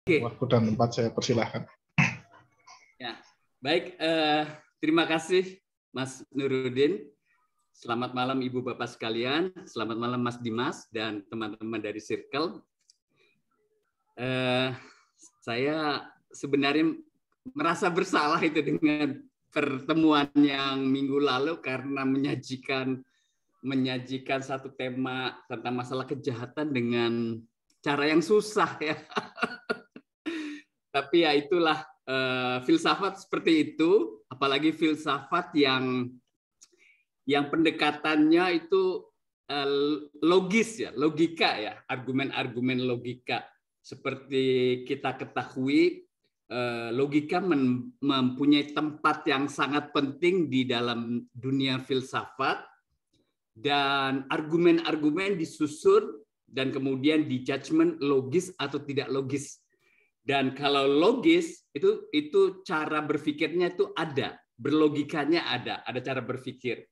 Waktu dan tempat saya persilahkan. Ya, baik. Terima kasih Mas Nuruddin. Selamat malam Ibu Bapak sekalian. Selamat malam Mas Dimas dan teman-teman dari Circle. Saya sebenarnya merasa bersalah itu dengan pertemuan yang minggu lalu karena menyajikan satu tema tentang masalah kejahatan dengan cara yang susah ya. Tapi ya itulah filsafat seperti itu, apalagi filsafat yang pendekatannya itu logis ya, logika ya, argumen-argumen logika. Seperti kita ketahui, logika mempunyai tempat yang sangat penting di dalam dunia filsafat, dan argumen-argumen disusun dan kemudian di judgment logis atau tidak logis. Dan kalau logis itu cara berpikirnya itu ada, berlogikanya ada cara berpikir.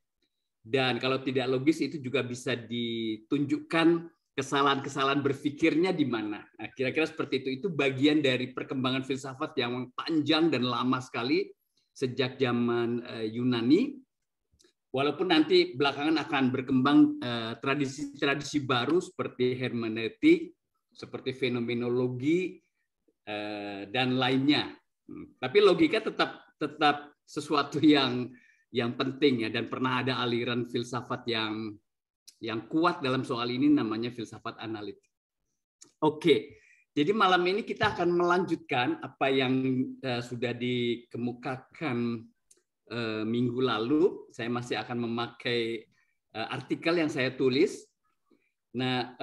Dan kalau tidak logis itu juga bisa ditunjukkan kesalahan-kesalahan berpikirnya di mana. Nah, kira-kira seperti itu. Itu bagian dari perkembangan filsafat yang panjang dan lama sekali sejak zaman Yunani. Walaupun nanti belakangan akan berkembang tradisi-tradisi baru seperti hermeneutik, seperti fenomenologi dan lainnya. Tapi logika tetap sesuatu yang penting ya, dan pernah ada aliran filsafat yang kuat dalam soal ini, namanya filsafat analitik. Oke, jadi malam ini kita akan melanjutkan apa yang sudah dikemukakan minggu lalu. Saya masih akan memakai artikel yang saya tulis. Nah,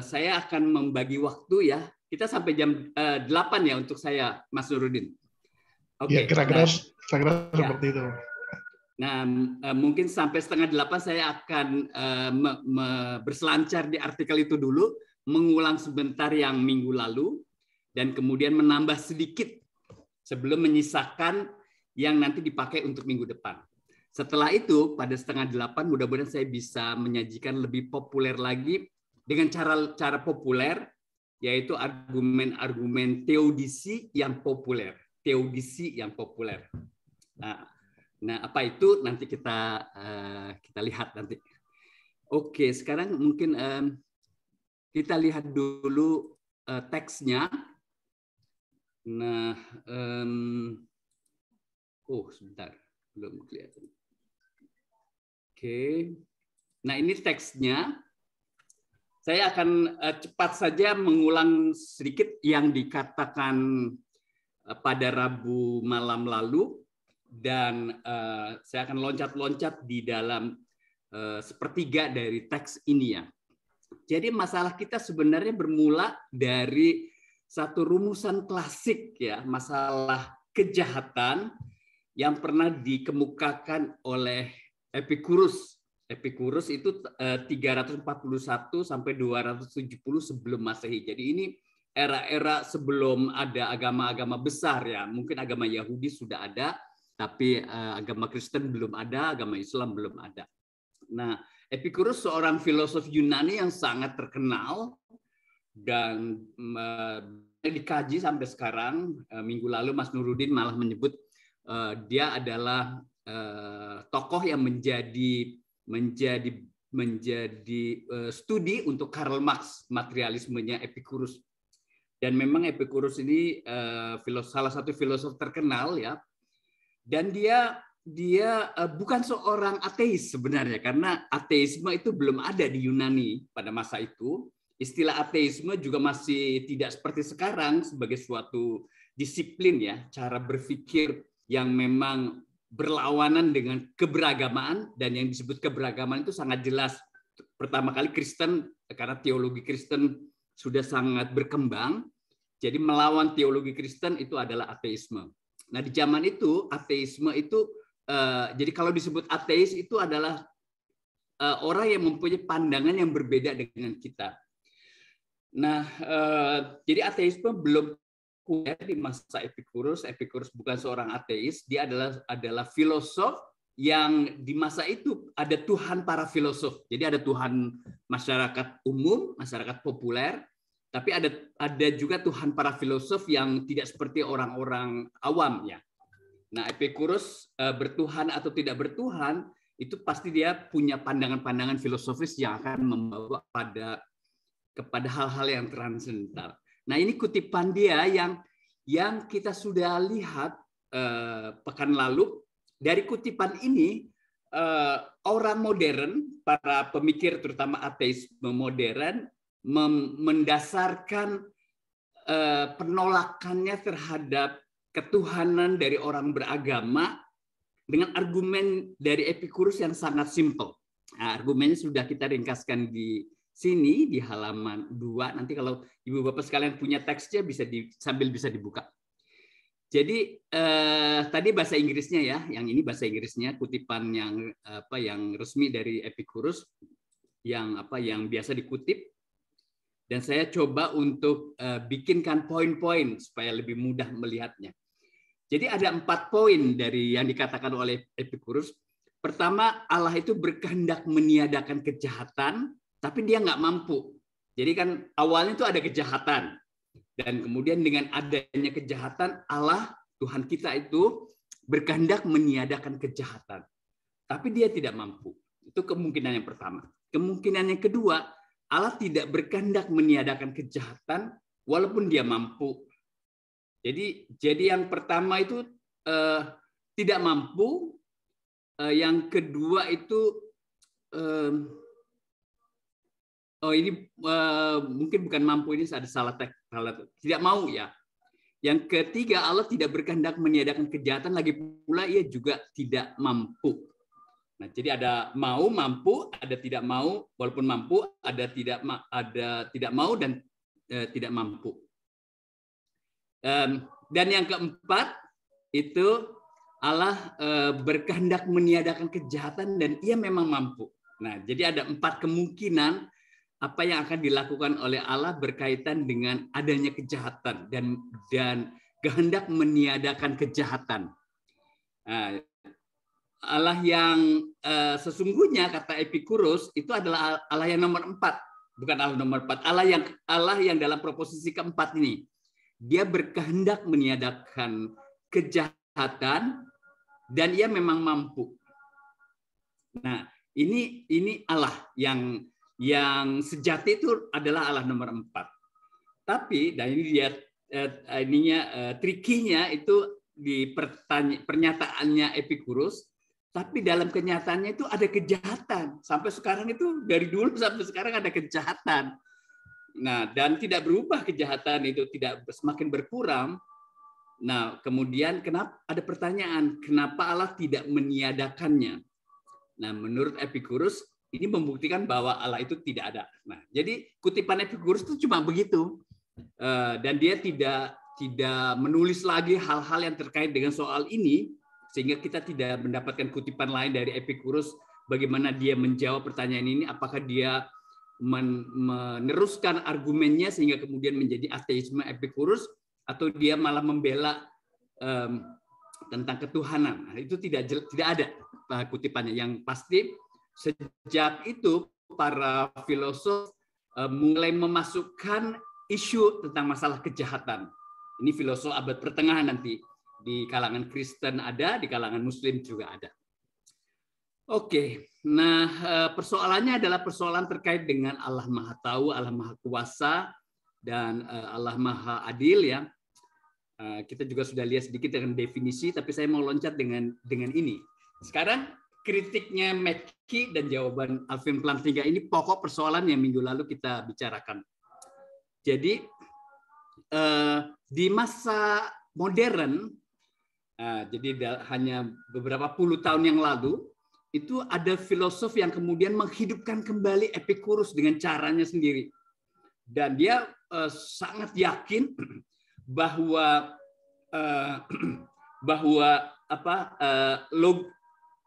saya akan membagi waktu ya. Kita sampai jam 8 ya untuk saya, Mas Nuruddin. Oke. Ya, kira-kira seperti itu. Nah, mungkin sampai 7:30 saya akan berselancar di artikel itu dulu, mengulang sebentar yang minggu lalu, dan kemudian menambah sedikit sebelum menyisakan yang nanti dipakai untuk minggu depan. Setelah itu, pada 7:30 mudah-mudahan saya bisa menyajikan lebih populer lagi dengan cara populer, yaitu argumen-argumen teodisi yang populer. Teodisi yang populer. Nah, apa itu nanti kita lihat nanti. Oke, sekarang mungkin kita lihat dulu teksnya. Nah, sebentar, belum kelihatan. Oke, nah ini teksnya. Saya akan cepat saja mengulang sedikit yang dikatakan pada Rabu malam lalu. Dan saya akan loncat-loncat di dalam sepertiga dari teks ini ya. Jadi masalah kita sebenarnya bermula dari satu rumusan klasik ya, masalah kejahatan yang pernah dikemukakan oleh Epicurus. Epicurus itu 341 sampai 270 sebelum Masehi. Jadi ini era-era sebelum ada agama-agama besar ya. Mungkin agama Yahudi sudah ada, tapi agama Kristen belum ada, agama Islam belum ada. Nah, Epicurus seorang filosof Yunani yang sangat terkenal dan dikaji sampai sekarang. Minggu lalu Mas Nuruddin malah menyebut dia adalah tokoh yang menjadi studi untuk Karl Marx, materialismenya Epicurus. Dan memang Epicurus ini salah satu filosof terkenal ya. Dan dia bukan seorang ateis sebenarnya, karena ateisme itu belum ada di Yunani pada masa itu. Istilah ateisme juga masih tidak seperti sekarang sebagai suatu disiplin ya, cara berpikir yang memang berlawanan dengan keberagaman, dan yang disebut keberagaman itu sangat jelas. Pertama kali Kristen, karena teologi Kristen sudah sangat berkembang, jadi melawan teologi Kristen itu adalah ateisme. Nah, di zaman itu ateisme itu jadi kalau disebut ateis itu adalah orang yang mempunyai pandangan yang berbeda dengan kita. Nah, jadi ateisme belum populer di masa Epicurus. Epicurus bukan seorang ateis, dia adalah filosof yang di masa itu ada Tuhan para filosof. Jadi ada Tuhan masyarakat umum, masyarakat populer, Tapi ada juga Tuhan para filosof yang tidak seperti orang-orang awam ya. Nah, Epicurus bertuhan atau tidak bertuhan itu pasti dia punya pandangan-pandangan filosofis yang akan membawa kepada hal-hal yang transendental. Nah, ini kutipan dia yang kita sudah lihat pekan lalu. Dari kutipan ini orang modern, para pemikir terutama ateisme modern mendasarkan penolakannya terhadap ketuhanan dari orang beragama dengan argumen dari Epicurus yang sangat simpel. Nah, argumennya sudah kita ringkaskan di sini di halaman 2. Nanti kalau Ibu Bapak sekalian punya teksnya sambil bisa dibuka. Jadi tadi bahasa Inggrisnya ya, yang ini bahasa Inggrisnya kutipan yang resmi dari Epicurus yang biasa dikutip. Dan saya coba untuk bikinkan poin-poin supaya lebih mudah melihatnya. Jadi ada 4 poin dari yang dikatakan oleh Epicurus. Pertama, Allah itu berkehendak meniadakan kejahatan, tapi dia nggak mampu. Jadi kan awalnya itu ada kejahatan. Dan kemudian dengan adanya kejahatan, Allah, Tuhan kita itu berkehendak meniadakan kejahatan. Tapi dia tidak mampu. Itu kemungkinan yang pertama. Kemungkinan yang kedua, Allah tidak berkehendak meniadakan kejahatan walaupun dia mampu. Jadi yang pertama itu tidak mampu. Yang kedua itu ini mungkin bukan mampu, ini ada salah tidak mau ya. Yang ketiga, Allah tidak berkehendak meniadakan kejahatan, lagi pula ia juga tidak mampu. Nah, jadi ada mau, mampu, ada tidak mau, walaupun mampu, ada tidak mau dan tidak mampu. Dan yang keempat itu Allah berkehendak meniadakan kejahatan dan ia memang mampu. Nah, jadi ada 4 kemungkinan apa yang akan dilakukan oleh Allah berkaitan dengan adanya kejahatan dan kehendak meniadakan kejahatan. Nah, Allah yang sesungguhnya kata Epicurus itu adalah Allah yang nomor 4, bukan Allah nomor 4. Allah yang dalam proposisi keempat ini, dia berkehendak meniadakan kejahatan dan ia memang mampu. Nah, ini Allah yang sejati itu adalah Allah nomor 4. Tapi dan ini dia trikinya itu di pernyataannya Epicurus. Tapi dalam kenyataannya itu ada kejahatan. Sampai sekarang itu, dari dulu sampai sekarang ada kejahatan. Nah, dan tidak berubah kejahatan itu, tidak semakin berkurang. Nah, kemudian ada pertanyaan, kenapa Allah tidak meniadakannya? Nah, menurut Epicurus, ini membuktikan bahwa Allah itu tidak ada. Nah, jadi kutipan Epicurus itu cuma begitu. Dan dia tidak menulis lagi hal-hal yang terkait dengan soal ini, sehingga kita tidak mendapatkan kutipan lain dari Epicurus bagaimana dia menjawab pertanyaan ini, apakah dia meneruskan argumennya sehingga kemudian menjadi ateisme Epicurus, atau dia malah membela tentang ketuhanan. Nah, itu tidak ada kutipannya. Yang pasti sejak itu para filosof mulai memasukkan isu tentang masalah kejahatan. Ini filosof abad pertengahan nanti. Di kalangan Kristen ada, di kalangan Muslim juga ada. Oke, nah persoalannya adalah persoalan terkait dengan Allah Maha Tahu, Allah Maha Kuasa, dan Allah Maha Adil ya. Kita juga sudah lihat sedikit dengan definisi, tapi saya mau loncat dengan ini. Sekarang kritiknya Mackie dan jawaban Alvin Plantinga ini pokok persoalan yang minggu lalu kita bicarakan. Jadi di masa modern, jadi hanya beberapa puluh tahun yang lalu, itu ada filosof yang kemudian menghidupkan kembali Epicurus dengan caranya sendiri. Dan dia sangat yakin bahwa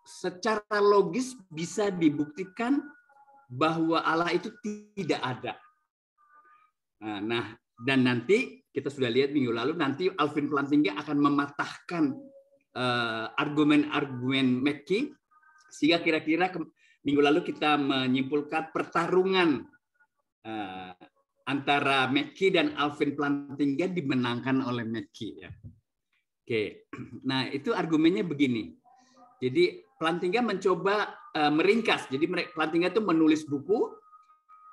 secara logis bisa dibuktikan bahwa Allah itu tidak ada. Nah, dan nanti kita sudah lihat minggu lalu, nanti Alvin Plantinga akan mematahkan argumen-argumen Mackie, sehingga kira-kira minggu lalu kita menyimpulkan pertarungan antara McKee dan Alvin Plantinga dimenangkan oleh McKee ya. Oke. Nah, itu argumennya begini. Jadi Plantinga mencoba meringkas. Jadi Plantinga itu menulis buku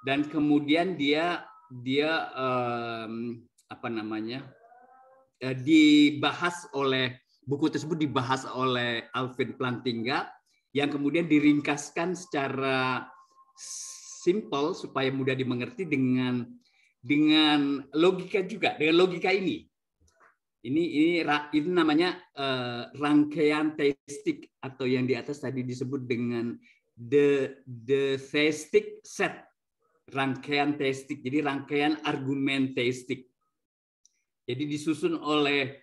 dan kemudian dia dibahas oleh buku tersebut dibahas oleh Alvin Plantinga yang kemudian diringkaskan secara simple supaya mudah dimengerti dengan logika juga, dengan logika ini. Ini namanya rangkaian teistik atau yang di atas tadi disebut dengan the theistic set, rangkaian teistik. Jadi rangkaian argumen teistik. Jadi disusun oleh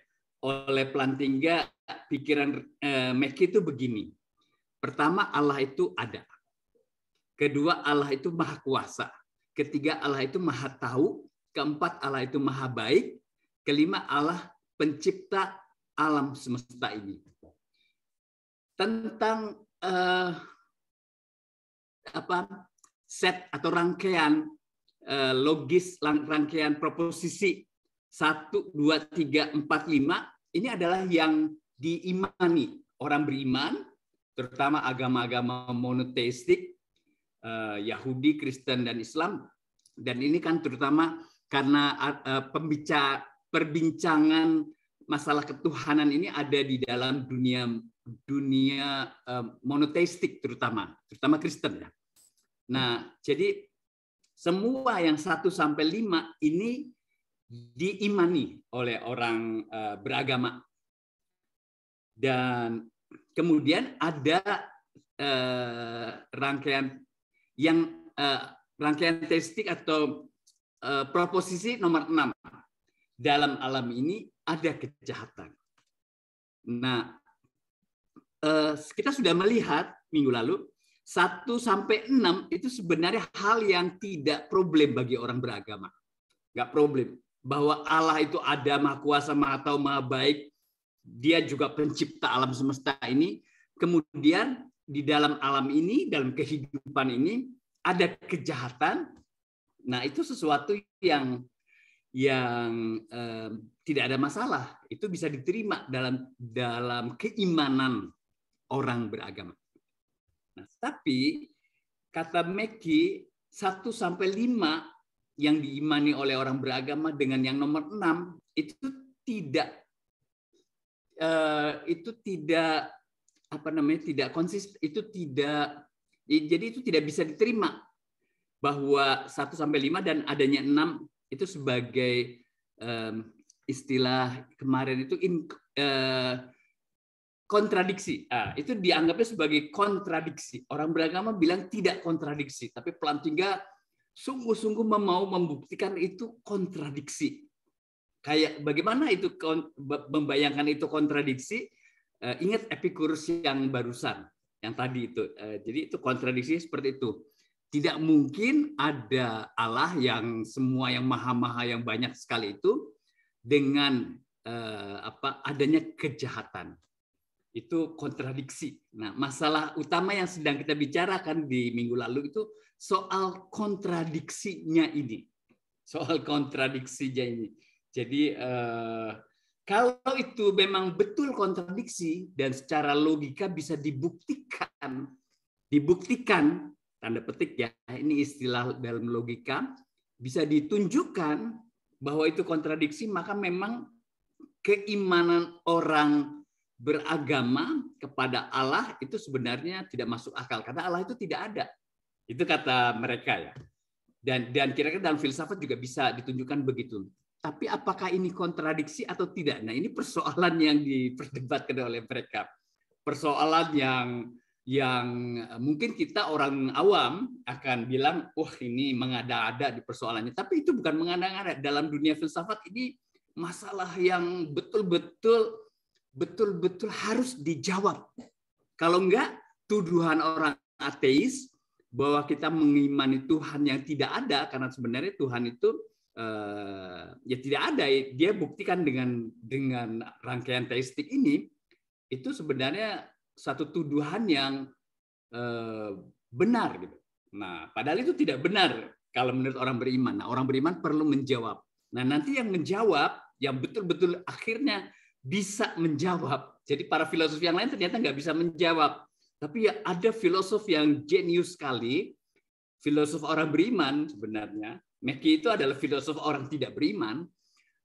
Plantinga, pikiran McKee itu begini. Pertama, Allah itu ada. Kedua, Allah itu maha kuasa. Ketiga, Allah itu maha tahu. Keempat, Allah itu maha baik. Kelima, Allah pencipta alam semesta ini. Tentang set atau rangkaian logis, rangkaian proposisi 1, 2, 3, 4, 5, ini adalah yang diimani orang beriman, terutama agama-agama monoteistik, Yahudi, Kristen, dan Islam. Dan ini kan terutama karena perbincangan masalah ketuhanan ini ada di dalam dunia monoteistik terutama Kristen ya. Nah, jadi semua yang 1 sampai 5 ini diimani oleh orang beragama. Dan kemudian ada rangkaian teistik atau proposisi nomor 6. Dalam alam ini ada kejahatan. Nah, kita sudah melihat minggu lalu 1 sampai 6 itu sebenarnya hal yang tidak problem bagi orang beragama. Nggak problem. Bahwa Allah itu ada, maha kuasa, maha tahu, maha baik. Dia juga pencipta alam semesta ini. Kemudian di dalam alam ini, dalam kehidupan ini ada kejahatan. Nah, itu sesuatu yang tidak ada masalah, itu bisa diterima dalam keimanan orang beragama. Nah, tapi kata McKee 1 sampai 5 yang diimani oleh orang beragama dengan yang nomor 6 itu tidak konsisten, jadi itu tidak bisa diterima bahwa 1 sampai 5 dan adanya 6 itu sebagai istilah kemarin itu kontradiksi. Itu dianggapnya sebagai kontradiksi. Orang beragama bilang tidak kontradiksi, tapi Plantinga sungguh-sungguh mau membuktikan itu kontradiksi. Kayak bagaimana itu membayangkan itu kontradiksi? Ingat Epicurus yang barusan, yang tadi itu. Jadi itu kontradiksi seperti itu. Tidak mungkin ada Allah yang semua yang maha-maha yang banyak sekali itu dengan adanya kejahatan. Itu kontradiksi. Nah, masalah utama yang sedang kita bicarakan di minggu lalu itu soal kontradiksinya ini. Soal kontradiksinya ini. Jadi kalau itu memang betul kontradiksi dan secara logika bisa dibuktikan tanda petik ya, ini istilah dalam logika, bisa ditunjukkan bahwa itu kontradiksi, maka memang keimanan orang beragama kepada Allah itu sebenarnya tidak masuk akal, karena Allah itu tidak ada. Itu kata mereka ya. Dan kira-kira dalam filsafat juga bisa ditunjukkan begitu. Tapi apakah ini kontradiksi atau tidak? Nah, ini persoalan yang diperdebatkan oleh mereka. Persoalan yang mungkin kita orang awam akan bilang, wah ini mengada-ada di persoalannya. Tapi itu bukan mengada-ada. Dalam dunia filsafat ini masalah yang betul-betul harus dijawab. Kalau enggak, tuduhan orang ateis bahwa kita mengimani Tuhan yang tidak ada, karena sebenarnya Tuhan itu ya tidak ada. Dia buktikan dengan rangkaian teistik ini, itu sebenarnya satu tuduhan yang benar gitu. Nah, padahal itu tidak benar. kalau menurut orang beriman. Nah, orang beriman perlu menjawab. Nah, nanti yang menjawab, yang betul-betul akhirnya bisa menjawab. Jadi para filosof yang lain ternyata nggak bisa menjawab. Tapi ya ada filosof yang jenius sekali, filosof orang beriman sebenarnya. Mackie itu adalah filosof orang tidak beriman.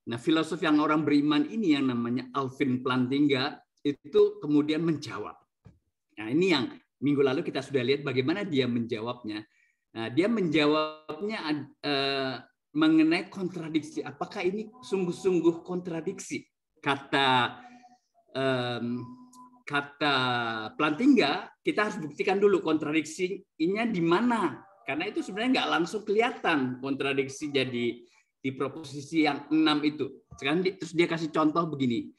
Nah, filosof yang orang beriman ini yang namanya Alvin Plantinga itu kemudian menjawab. Nah, ini yang minggu lalu kita sudah lihat bagaimana dia menjawabnya. Nah, dia menjawabnya mengenai kontradiksi. Apakah ini sungguh-sungguh kontradiksi? Kata Plantinga, kita harus buktikan dulu kontradiksinya di mana. Karena itu sebenarnya nggak langsung kelihatan kontradiksi jadi di proposisi yang 6 itu. Sekarang terus dia kasih contoh begini.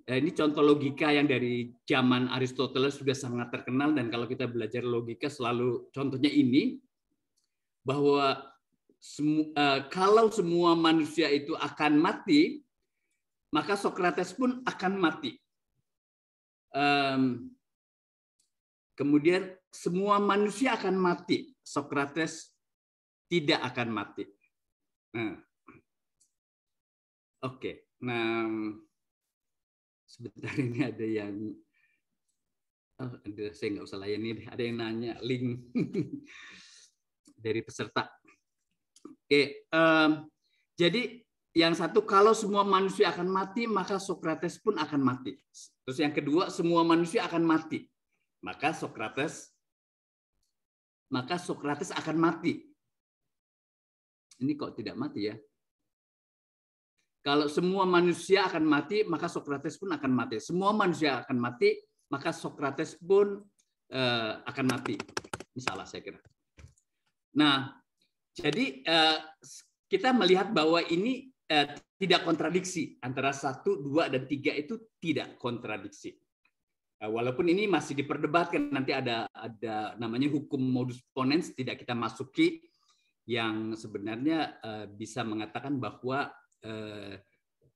Ini contoh logika yang dari zaman Aristoteles sudah sangat terkenal, dan kalau kita belajar logika selalu contohnya ini, bahwa kalau semua manusia itu akan mati, maka Sokrates pun akan mati. Kemudian semua manusia akan mati, Sokrates tidak akan mati. Oke. Nah, sebentar, ini ada yang saya nggak usah layani, ada yang nanya link dari peserta. Oke, jadi yang satu, kalau semua manusia akan mati, maka Sokrates pun akan mati. Terus yang kedua, semua manusia akan mati, maka Sokrates akan mati. Ini kok tidak mati ya? Kalau semua manusia akan mati, maka Sokrates pun akan mati. Semua manusia akan mati, maka Sokrates pun akan mati. Ini salah saya kira. Nah, jadi kita melihat bahwa ini tidak kontradiksi. Antara 1, 2, dan 3 itu tidak kontradiksi. Walaupun ini masih diperdebatkan, nanti ada namanya hukum modus ponens, tidak kita masuki, yang sebenarnya bisa mengatakan bahwa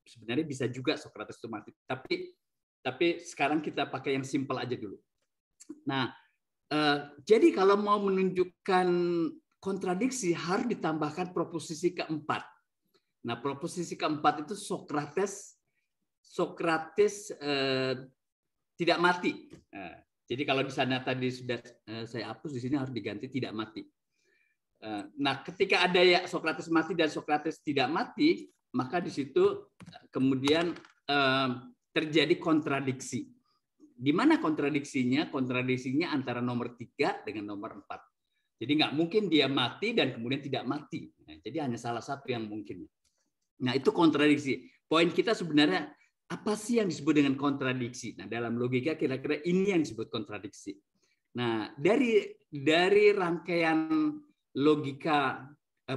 sebenarnya bisa juga Sokrates itu mati. Tapi sekarang kita pakai yang simpel aja dulu. Nah, jadi kalau mau menunjukkan kontradiksi harus ditambahkan proposisi keempat. Nah, proposisi keempat itu Sokrates tidak mati. Jadi kalau di sana tadi sudah saya hapus, di sini harus diganti tidak mati. Nah, ketika ada ya Sokrates mati dan Sokrates tidak mati, maka di situ kemudian terjadi kontradiksi. Di mana kontradiksinya? Kontradiksinya antara nomor 3 dengan nomor 4. Jadi nggak mungkin dia mati dan kemudian tidak mati. Nah, jadi hanya salah satu yang mungkin. Nah, itu kontradiksi. Poin kita sebenarnya apa sih yang disebut dengan kontradiksi? Nah, dalam logika kira-kira ini yang disebut kontradiksi. Nah, dari rangkaian logika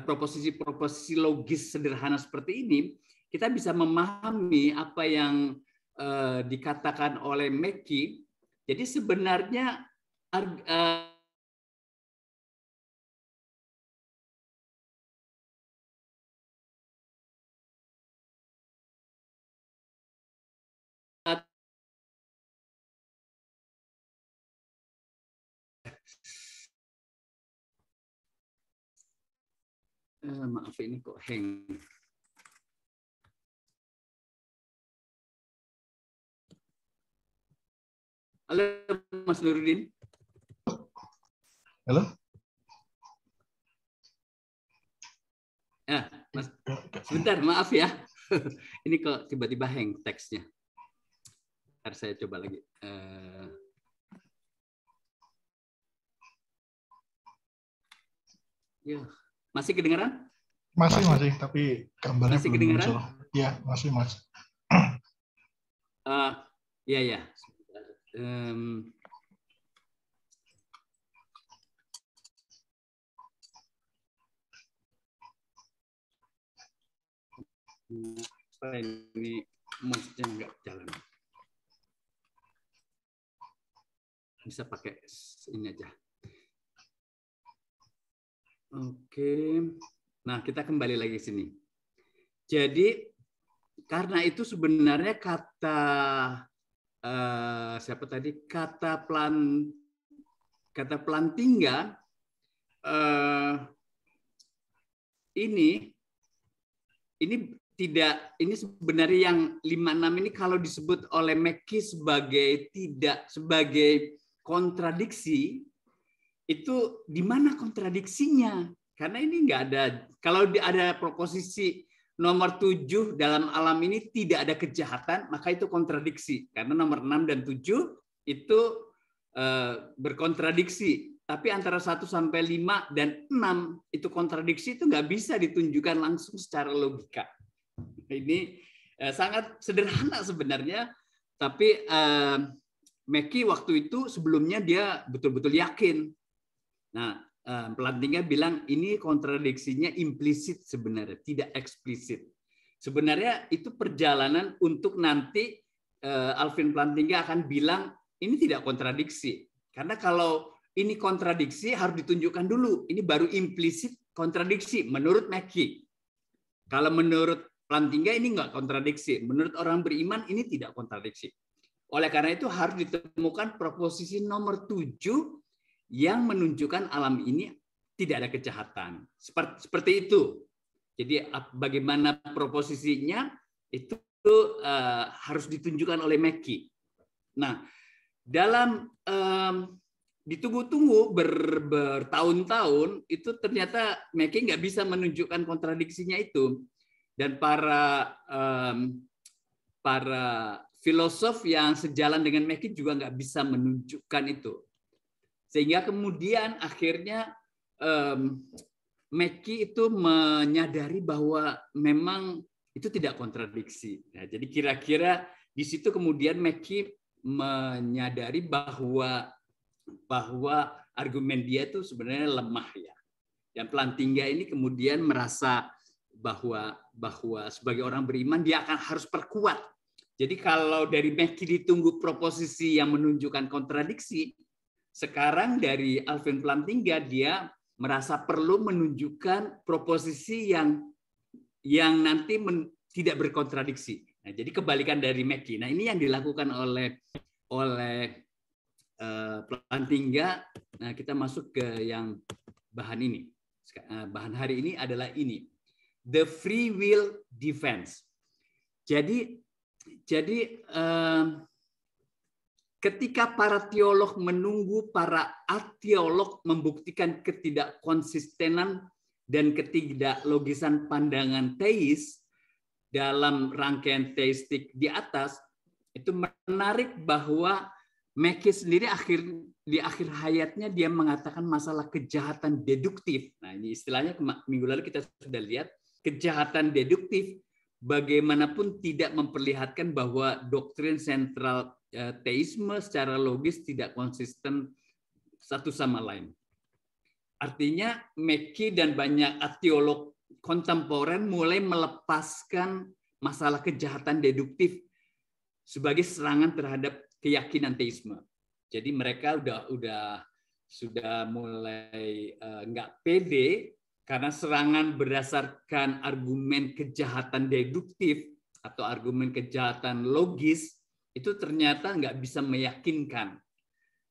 proposisi logis sederhana seperti ini, kita bisa memahami apa yang dikatakan oleh Mackie. Jadi sebenarnya maaf ini kok hang. Halo Mas Nurdin. Halo. Ya, Mas. Sebentar, maaf ya. Ini kok tiba-tiba hang teksnya. Ntar saya coba lagi. Ya, masih kedengaran? Masih, tapi gambarnya masih belum kedengaran? muncul. Ya, masih, Mas. Ya. Ini mouse-nya nggak jalan. Bisa pakai ini aja. Oke. Nah, kita kembali lagi ke sini. Jadi, karena itu sebenarnya kata siapa tadi? Kata Plantinga ini sebenarnya yang 56 ini kalau disebut oleh McKee sebagai kontradiksi, itu di mana kontradiksinya? Karena ini nggak ada, kalau ada proposisi nomor 7 dalam alam ini tidak ada kejahatan, maka itu kontradiksi. Karena nomor 6 dan 7 itu berkontradiksi. Tapi antara 1 sampai 5 dan 6 itu kontradiksi, itu nggak bisa ditunjukkan langsung secara logika. Ini sangat sederhana sebenarnya, tapi McKee waktu itu sebelumnya dia betul-betul yakin. Nah, Plantinga bilang ini kontradiksinya implisit sebenarnya, tidak eksplisit. Sebenarnya itu perjalanan untuk nanti Alvin Plantinga akan bilang ini tidak kontradiksi. Karena kalau ini kontradiksi harus ditunjukkan dulu. Ini baru implisit kontradiksi menurut McKee. Kalau menurut Plantinga ini enggak kontradiksi. Menurut orang beriman ini tidak kontradiksi. Oleh karena itu harus ditemukan proposisi nomor 7 yang menunjukkan alam ini tidak ada kejahatan. Seperti itu. Jadi bagaimana proposisinya itu harus ditunjukkan oleh McKee. Nah, dalam ditunggu-tunggu bertahun-tahun itu ternyata McKee nggak bisa menunjukkan kontradiksinya itu. Dan para filosof yang sejalan dengan McKee juga nggak bisa menunjukkan itu. Sehingga kemudian akhirnya McKee itu menyadari bahwa memang itu tidak kontradiksi. Nah, jadi kira-kira di situ kemudian McKee menyadari bahwa argumen dia itu sebenarnya lemah ya. Dan Plantinga ini kemudian merasa bahwa sebagai orang beriman dia akan harus perkuat. Jadi kalau dari McKee ditunggu proposisi yang menunjukkan kontradiksi, sekarang dari Alvin Plantinga dia merasa perlu menunjukkan proposisi yang nanti tidak berkontradiksi. Nah, jadi kebalikan dari McKee. Nah, ini yang dilakukan oleh Plantinga. Nah, kita masuk ke yang bahan ini. Bahan hari ini adalah ini. The free will defense. Jadi ketika para teolog menunggu para ateolog membuktikan ketidakkonsistenan dan ketidaklogisan pandangan teis dalam rangkaian teistik di atas, itu menarik bahwa McKee sendiri di akhir hayatnya dia mengatakan masalah kejahatan deduktif. Nah, ini istilahnya minggu lalu kita sudah lihat, kejahatan deduktif bagaimanapun tidak memperlihatkan bahwa doktrin sentral teisme secara logis tidak konsisten satu sama lain. Artinya McKee dan banyak ateolog kontemporer mulai melepaskan masalah kejahatan deduktif sebagai serangan terhadap keyakinan teisme. Jadi mereka sudah mulai nggak pede karena serangan berdasarkan argumen kejahatan deduktif atau argumen kejahatan logis itu ternyata nggak bisa meyakinkan.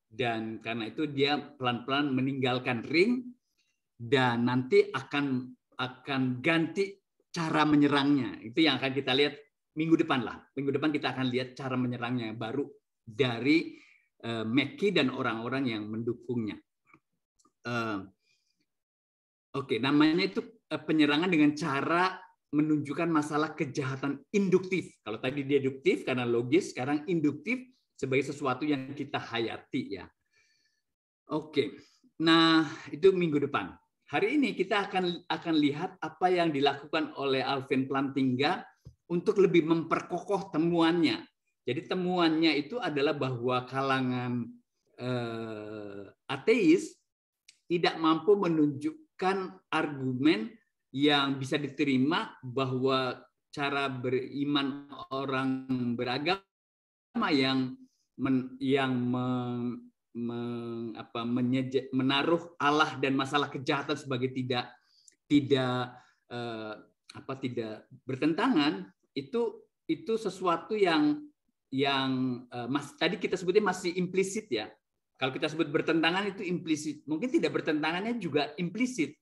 Dan karena itu dia pelan-pelan meninggalkan ring dan nanti akan ganti cara menyerangnya. Itu yang akan kita lihat minggu depan lah. Minggu depan kita akan lihat cara menyerangnya baru dari McKee dan orang-orang yang mendukungnya. Oke, namanya itu penyerangan dengan cara menunjukkan masalah kejahatan induktif. Kalau tadi deduktif karena logis, sekarang induktif sebagai sesuatu yang kita hayati ya. Oke. Nah, itu minggu depan. Hari ini kita akan lihat apa yang dilakukan oleh Alvin Plantinga untuk lebih memperkokoh temuannya. Jadi temuannya itu adalah bahwa kalangan ateis tidak mampu menunjukkan argumen yang bisa diterima bahwa cara beriman orang beragama yang menaruh Allah dan masalah kejahatan sebagai tidak bertentangan itu sesuatu yang tadi kita sebutnya masih implisit ya. Kalau kita sebut bertentangan itu implisit, mungkin tidak bertentangannya juga implisit.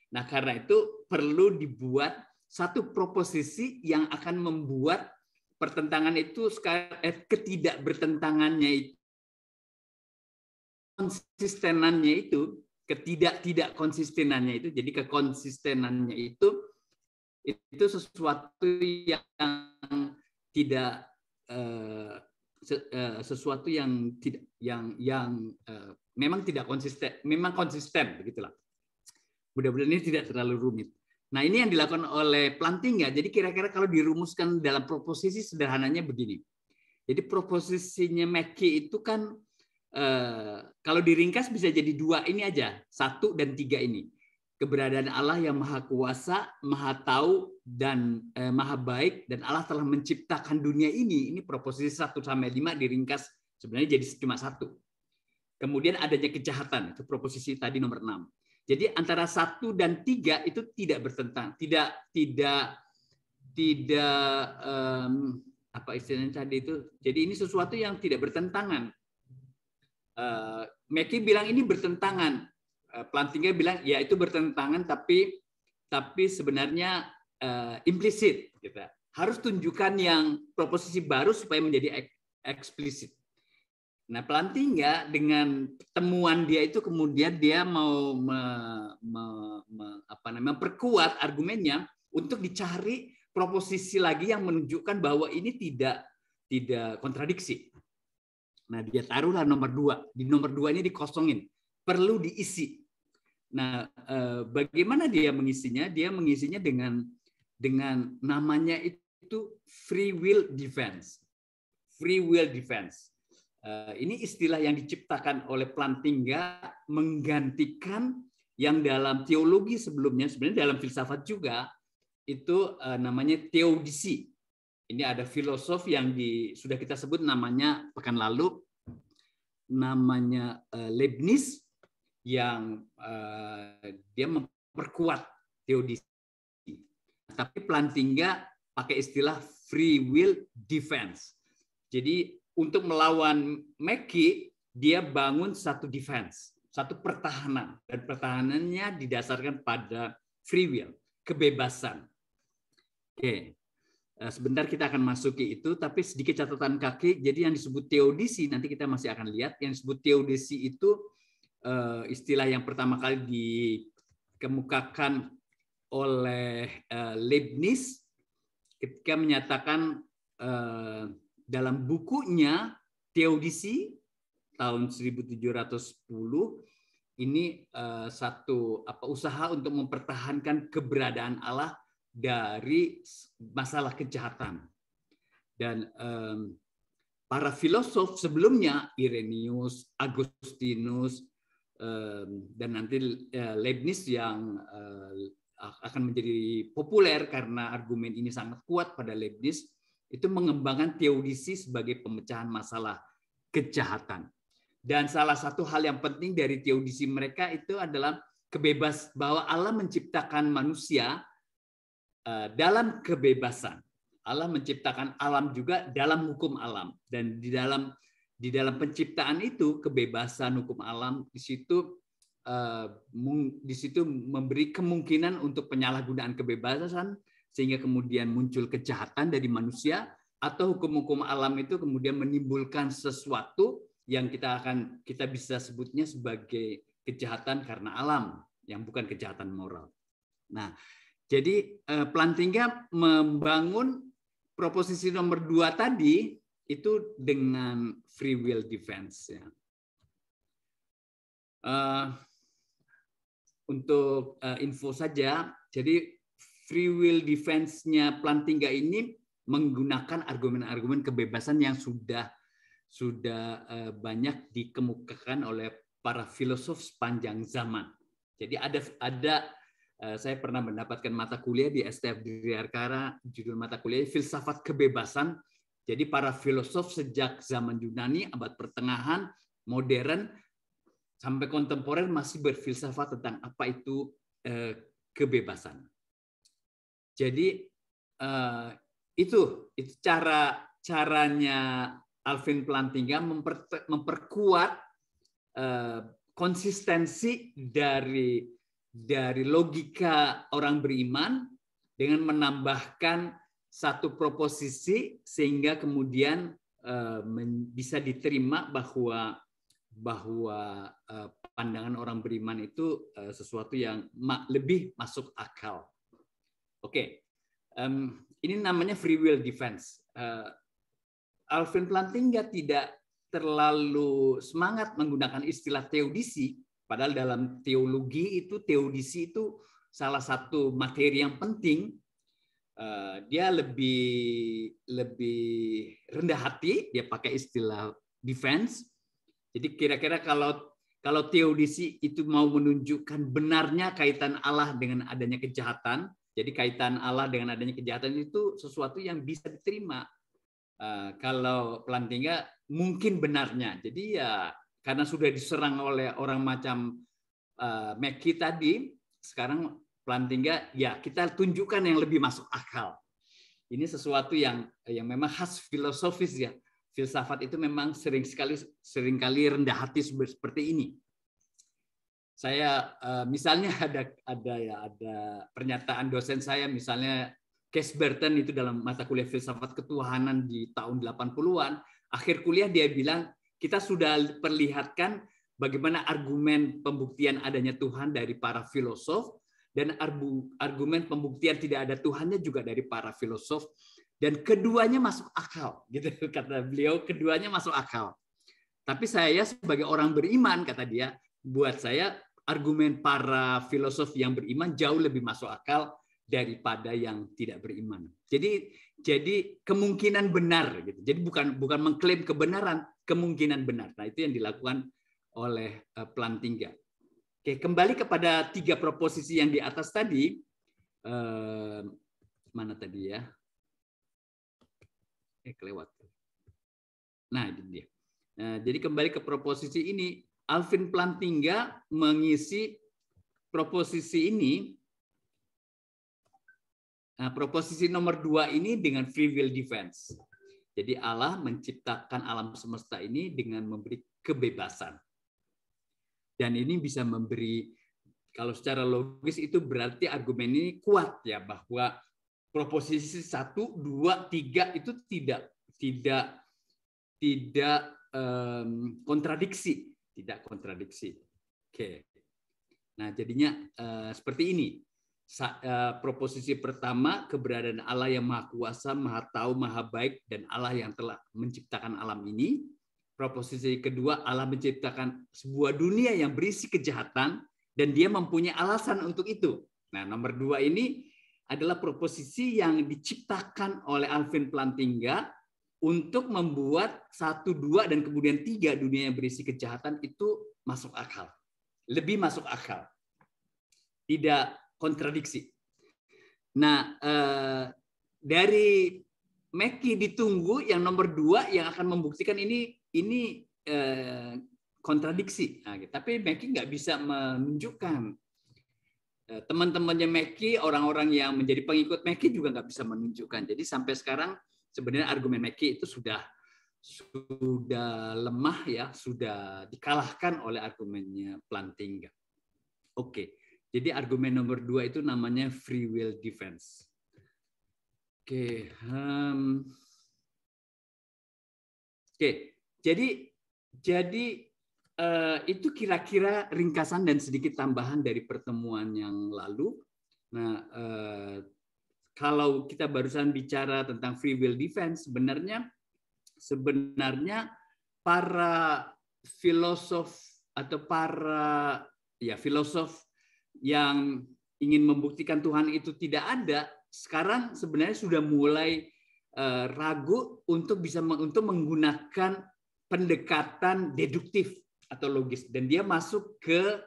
Nah, karena itu perlu dibuat satu proposisi yang akan membuat pertentangan itu ketidakbertentangannya itu, konsistenannya itu, tidak konsistenannya itu, jadi kekonsistenannya itu sesuatu yang tidak sesuatu yang tidak memang tidak konsisten, memang konsisten begitulah. Mudah-mudahan ini tidak terlalu rumit. Nah, ini yang dilakukan oleh Plantinga. Jadi kira-kira kalau dirumuskan dalam proposisi sederhananya begini. Jadi proposisinya Mackey itu kan kalau diringkas bisa jadi dua ini aja, 1 dan 3 ini. Keberadaan Allah yang maha kuasa, maha tahu, dan maha baik, dan Allah telah menciptakan dunia ini. Ini proposisi 1-5 diringkas sebenarnya jadi cuma 1. Kemudian adanya kejahatan, itu proposisi tadi nomor 6. Jadi antara 1 dan 3 itu tidak bertentang, tidak apa istilahnya tadi itu. Jadi ini sesuatu yang tidak bertentangan. Mackey bilang ini bertentangan. Plantinga bilang ya itu bertentangan, tapi sebenarnya implisit. Gitu. Harus tunjukkan yang proposisi baru supaya menjadi eksplisit. Nah, Plantinga dengan temuan dia itu kemudian dia mau memperkuat argumennya untuk dicari proposisi lagi yang menunjukkan bahwa ini tidak kontradiksi. Nah, dia taruhlah nomor 2. Di nomor 2 ini dikosongin, perlu diisi. Nah, bagaimana dia mengisinya? Dia mengisinya dengan namanya itu free will defense. Free will defense. Ini istilah yang diciptakan oleh Plantinga menggantikan yang dalam teologi sebelumnya, sebenarnya dalam filsafat juga, itu namanya teodisi. Ini ada filosof yang sudah kita sebut namanya pekan lalu, namanya Leibniz, yang dia memperkuat teodisi. Tapi Plantinga pakai istilah free will defense. Jadi untuk melawan Mackey, dia bangun satu defense, satu pertahanan, dan pertahanannya didasarkan pada free will, kebebasan. Oke, sebentar kita akan masuki itu, tapi sedikit catatan kaki. Jadi yang disebut teodisi nanti kita masih akan lihat. Yang disebut teodisi itu istilah yang pertama kali dikemukakan oleh Leibniz ketika menyatakan dalam bukunya Teodisi tahun 1710 ini satu usaha untuk mempertahankan keberadaan Allah dari masalah kejahatan. Dan para filosof sebelumnya, Irenaeus, Agustinus, dan nanti Leibniz yang akan menjadi populer karena argumen ini sangat kuat pada Leibniz, itu mengembangkan teodisi sebagai pemecahan masalah kejahatan. Dan salah satu hal yang penting dari teodisi mereka itu adalah bahwa Allah menciptakan manusia dalam kebebasan. Allah menciptakan alam juga dalam hukum alam, dan di dalam penciptaan itu kebebasan hukum alam di situ memberi kemungkinan untuk penyalahgunaan kebebasan sehingga kemudian muncul kejahatan dari manusia, atau hukum-hukum alam itu kemudian menimbulkan sesuatu yang kita bisa sebutnya sebagai kejahatan karena alam yang bukan kejahatan moral. Nah, jadi Plantinga membangun proposisi nomor 2 tadi itu dengan free will defense. Ya. Untuk info saja, jadi free will defense-nya Plantinga ini menggunakan argumen-argumen kebebasan yang sudah banyak dikemukakan oleh para filosof sepanjang zaman. Jadi ada saya pernah mendapatkan mata kuliah di STF Dirgantara, judul mata kuliah Filsafat Kebebasan. Jadi para filosof sejak zaman Yunani, abad pertengahan, modern, sampai kontemporer masih berfilsafat tentang apa itu kebebasan. Jadi itu caranya Alvin Plantinga memperkuat konsistensi dari dari logika orang beriman dengan menambahkan satu proposisi sehingga kemudian bisa diterima bahwa pandangan orang beriman itu sesuatu yang lebih masuk akal. Oke, ini namanya free will defense. Alvin Plantinga tidak terlalu semangat menggunakan istilah teodisi, padahal dalam teologi itu teodisi itu salah satu materi yang penting. Dia lebih rendah hati, dia pakai istilah defense. Jadi kira-kira kalau teodisi itu mau menunjukkan benarnya kaitan Allah dengan adanya kejahatan, jadi kaitan Allah dengan adanya kejahatan itu sesuatu yang bisa diterima. Kalau Plantinga mungkin benarnya. Jadi ya karena sudah diserang oleh orang macam Mackey tadi, sekarang Plantinga ya kita tunjukkan yang lebih masuk akal. Ini sesuatu yang memang khas filosofis ya. Filsafat itu memang seringkali rendah hati seperti ini. Saya misalnya ada pernyataan dosen saya, misalnya Cass Burton itu dalam mata kuliah filsafat ketuhanan di tahun 80-an, akhir kuliah dia bilang kita sudah perlihatkan bagaimana argumen pembuktian adanya Tuhan dari para filosof dan argumen pembuktian tidak ada Tuhannya juga dari para filosof, dan keduanya masuk akal, gitu kata beliau, keduanya masuk akal. Tapi saya sebagai orang beriman, kata dia, buat saya argumen para filosof yang beriman jauh lebih masuk akal daripada yang tidak beriman. Jadi kemungkinan benar, gitu. Jadi bukan mengklaim kebenaran, kemungkinan benar. Nah itu yang dilakukan oleh Plantinga. Oke, kembali kepada 3 proposisi yang di atas tadi. Mana tadi ya? Kelewat. Nah, ini dia. Nah, jadi kembali ke proposisi ini, Alvin Plantinga mengisi proposisi ini. Nah, proposisi nomor 2 ini dengan free will defense. Jadi Allah menciptakan alam semesta ini dengan memberi kebebasan. Dan ini bisa memberi, kalau secara logis itu berarti argumen ini kuat ya, bahwa proposisi 1, 2, 3 itu tidak kontradiksi, tidak kontradiksi. Oke. Nah, jadinya seperti ini. Proposisi pertama, keberadaan Allah yang Maha Kuasa, Maha Tahu, Maha Baik, dan Allah yang telah menciptakan alam ini. Proposisi kedua, Allah menciptakan sebuah dunia yang berisi kejahatan dan dia mempunyai alasan untuk itu. Nah, nomor 2 ini adalah proposisi yang diciptakan oleh Alvin Plantinga untuk membuat 1, 2, dan kemudian 3 dunia yang berisi kejahatan itu masuk akal. Lebih masuk akal. Tidak kontradiksi. Nah, dari Mackey ditunggu yang nomor 2 yang akan membuktikan ini kontradiksi. Nah, tapi Mackey nggak bisa menunjukkan. Teman-temannya Mackey, orang-orang yang menjadi pengikut Mackey juga nggak bisa menunjukkan. Jadi sampai sekarang sebenarnya argumen Mackey itu sudah lemah ya, sudah dikalahkan oleh argumennya Plantinga. Oke, jadi argumen nomor 2 itu namanya free will defense. Oke, jadi itu kira-kira ringkasan dan sedikit tambahan dari pertemuan yang lalu. Nah, kalau kita barusan bicara tentang free will defense, sebenarnya para filosof atau para filosof yang ingin membuktikan Tuhan itu tidak ada, sekarang sebenarnya sudah mulai ragu untuk menggunakan pendekatan deduktif atau logis, dan dia masuk ke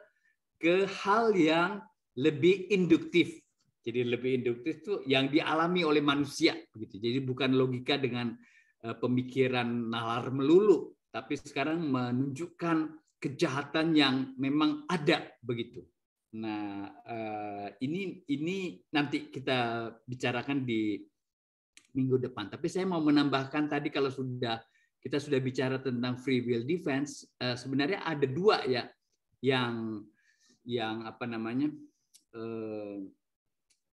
hal yang lebih induktif. Jadi lebih induktif itu yang dialami oleh manusia, begitu. Jadi bukan logika dengan pemikiran nalar melulu, tapi sekarang menunjukkan kejahatan yang memang ada, begitu. Nah, ini nanti kita bicarakan di minggu depan. Tapi saya mau menambahkan tadi, kalau kita sudah bicara tentang free will defense, sebenarnya ada 2 ya yang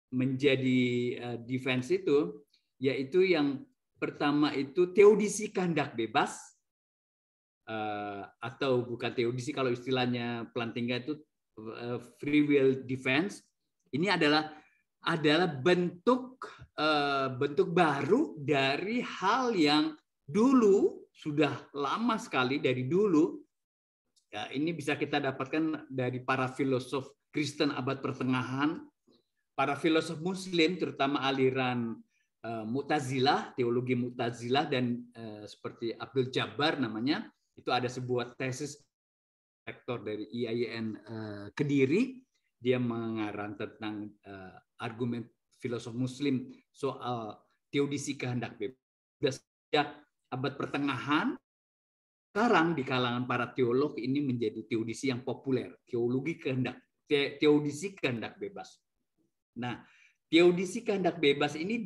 menjadi defense itu, yaitu yang pertama itu teodisi kehendak bebas, atau bukan teodisi kalau istilahnya Plantinga itu free will defense. Ini adalah bentuk baru dari hal yang dulu sudah lama sekali dari dulu. Ya, ini bisa kita dapatkan dari para filosof Kristen abad pertengahan, para filosof Muslim, terutama aliran Mu'tazilah, teologi Mu'tazilah, dan seperti Abdul Jabbar namanya, itu ada sebuah tesis rektor dari IAIN Kediri, dia mengarang tentang argumen filosof Muslim soal teodisi kehendak bebas. Sejak abad pertengahan, sekarang di kalangan para teolog ini menjadi teodisi yang populer, teodisi kehendak bebas. Nah, teodisi kehendak bebas ini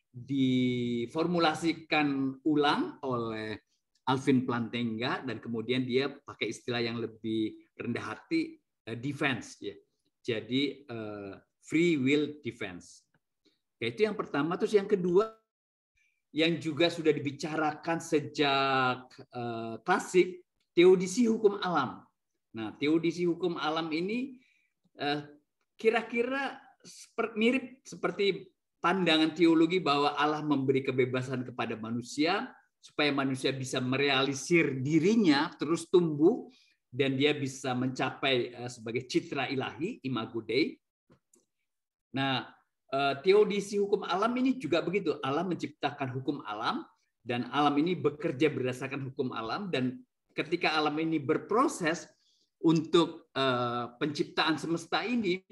diformulasikan ulang oleh Alvin Plantinga, dan kemudian dia pakai istilah yang lebih rendah hati, defense, ya. Jadi free will defense. Itu yang pertama. Terus yang kedua, yang juga sudah dibicarakan sejak klasik, teodisi hukum alam. Nah, teodisi hukum alam ini kira-kira mirip seperti pandangan teologi bahwa Allah memberi kebebasan kepada manusia supaya manusia bisa merealisir dirinya, terus tumbuh, dan dia bisa mencapai sebagai citra ilahi, imago Dei. Nah, teodisi hukum alam ini juga begitu. Allah menciptakan hukum alam, dan alam ini bekerja berdasarkan hukum alam, dan ketika alam ini berproses untuk penciptaan semesta ini,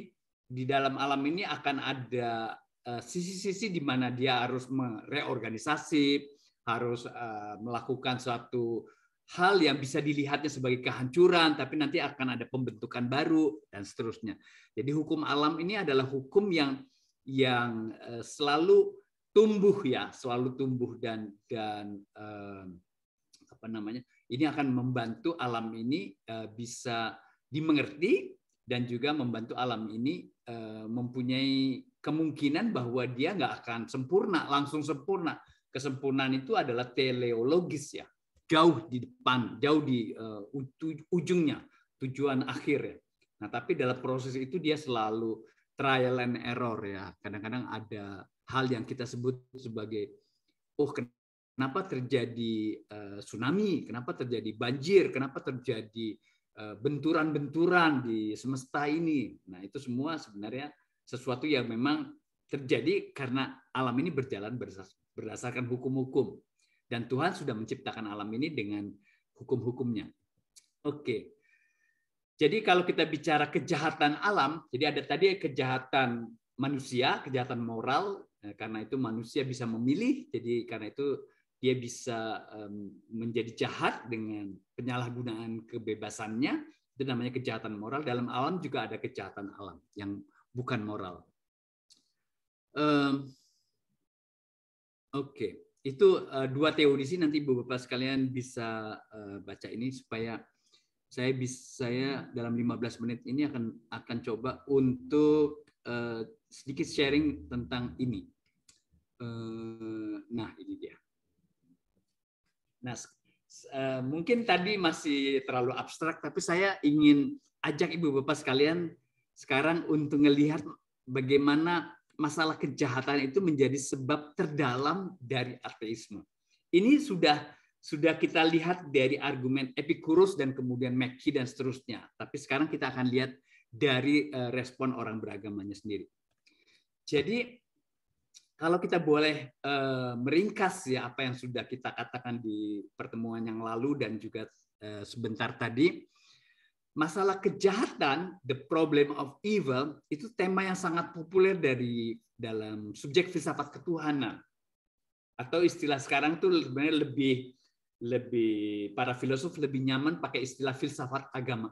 di dalam alam ini akan ada sisi-sisi di mana dia harus mereorganisasi, harus melakukan suatu hal yang bisa dilihatnya sebagai kehancuran, tapi nanti akan ada pembentukan baru, dan seterusnya. Jadi hukum alam ini adalah hukum yang selalu tumbuh, ya, selalu tumbuh, dan apa namanya? Ini akan membantu alam ini bisa dimengerti, dan juga membantu alam ini mempunyai kemungkinan bahwa dia nggak akan langsung sempurna. Kesempurnaan itu adalah teleologis, ya, jauh di depan, jauh di ujungnya, tujuan akhir, ya. Nah, tapi dalam proses itu dia selalu trial and error, ya. Kadang-kadang ada hal yang kita sebut sebagai, kenapa terjadi tsunami, kenapa terjadi banjir, kenapa terjadi benturan-benturan di semesta ini. Nah, itu semua sebenarnya sesuatu yang memang terjadi karena alam ini berjalan berdasarkan hukum-hukum. Dan Tuhan sudah menciptakan alam ini dengan hukum-hukumnya. Oke. Jadi kalau kita bicara kejahatan alam, jadi ada tadi kejahatan manusia, kejahatan moral, karena itu manusia bisa memilih, jadi karena itu dia bisa menjadi jahat dengan penyalahgunaan kebebasannya, itu namanya kejahatan moral. Dalam alam juga ada kejahatan alam yang bukan moral. Oke, itu dua teodisi, nanti Bapak sekalian bisa baca ini supaya saya dalam 15 menit ini akan coba untuk sedikit sharing tentang ini. Nah, ini dia. Nah, mungkin tadi masih terlalu abstrak, tapi saya ingin ajak Ibu Bapak sekalian sekarang untuk melihat bagaimana masalah kejahatan itu menjadi sebab terdalam dari ateisme. Ini sudah kita lihat dari argumen Epicurus dan kemudian Mackie dan seterusnya. Tapi sekarang kita akan lihat dari respon orang beragamanya sendiri. Jadi kalau kita boleh meringkas, ya, apa yang sudah kita katakan di pertemuan yang lalu dan juga sebentar tadi, masalah kejahatan, the problem of evil, itu tema yang sangat populer dalam subjek filsafat ketuhanan. Atau istilah sekarang tuh sebenarnya lebih para filosof lebih nyaman pakai istilah filsafat agama.